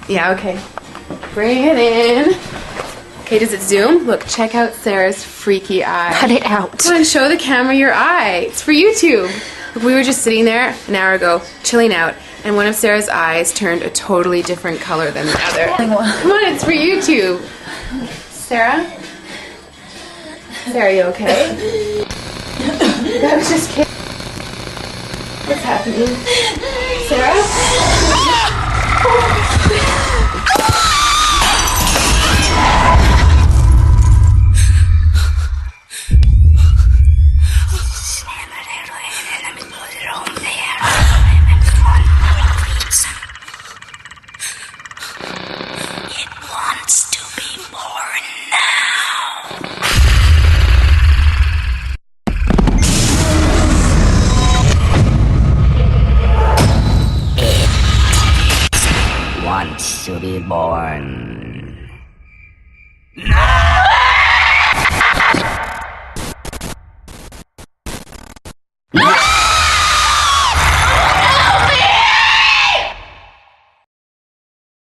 Yeah, okay. Bring it in. Okay, does it zoom? Look, check out Sarah's freaky eye. Cut it out. Come on, show the camera your eye. It's for YouTube. Look, we were just sitting there an hour ago, chilling out, and one of Sarah's eyes turned a totally different color than the other. Come on, it's for YouTube. Sarah? Sarah, you okay? That was just kidding. What's happening? Sarah? Wants to be born.